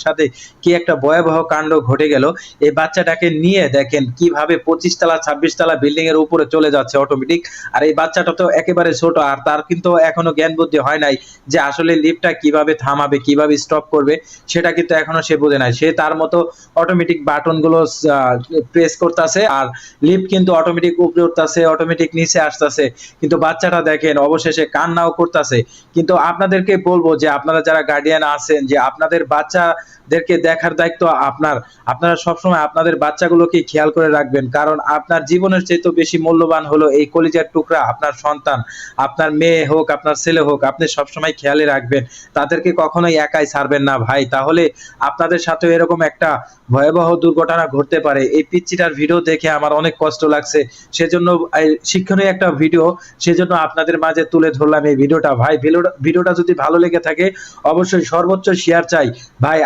সাথে কি একটা ভয়াবহ কাণ্ড ঘটে গেল। এই বাচ্চাটাকে নিয়ে দেখেন কিভাবে 25 তলা 26 তলা বিল্ডিং এর উপরে চলে যাচ্ছে অটোমেটিক। আর এই বাচ্চাটা তো একেবারে ছোট, আর তার কিন্তু এখনো জ্ঞান বুদ্ধি হয় নাই যে আসলে লিফটটা কিভাবে থামাবে, কিভাবে স্টপ করবে, সেটা কিন্তু এখনো সে বোঝে নাই। সে তার মতো অটোমেটিক বাটন গুলো প্রেস করতেছে, আর লিফট কিন্তু অটোমেটিক উপরে উঠতেছে, অটোমেটিক নিচে আসতেছে। কিন্তু বাচ্চাটা দেখেন অবশেষে কান্নাও করতেছে। কিন্তু আপনাদেরকে বলবো যে আপনারা যারা গার্ডিয়ান আছেন, যে আপনাদের বাচ্চাদেরকে দেখার দায়িত্ব আপনার। আপনারা সবসময় আপনাদের বাচ্চাগুলোকে খেয়াল করে রাখবেন, কারণ আপনার জীবনের চেয়ে তো বেশি মূল্যবান হলো এই কলিজার টুকরা আপনার সন্তান। আপনার মেয়ে হোক, আপনার ছেলে হোক, আপনি সবসময় খেয়ালে রাখবেন। তাদেরকে কখনোই একাই ছাড়বেন না ভাই, তাহলে আপনাদের সাথে এরকম একটা ভয়াবহ দুর্ঘটনা ঘটতে পারে। এই পিচ্চিটার ভিডিও দেখে আমার অনেক কষ্ট লাগছে, সেজন্য শিক্ষণীয় একটা ভিডিও, সেজন্য আপনাদের মাঝে তুলে ধরলাম এই ভিডিওটা। ভাই ভিডিওটা যদি ভালো লেগে থাকে অবশ্যই সর্বোচ্চ শেয়ার চাই ভাই।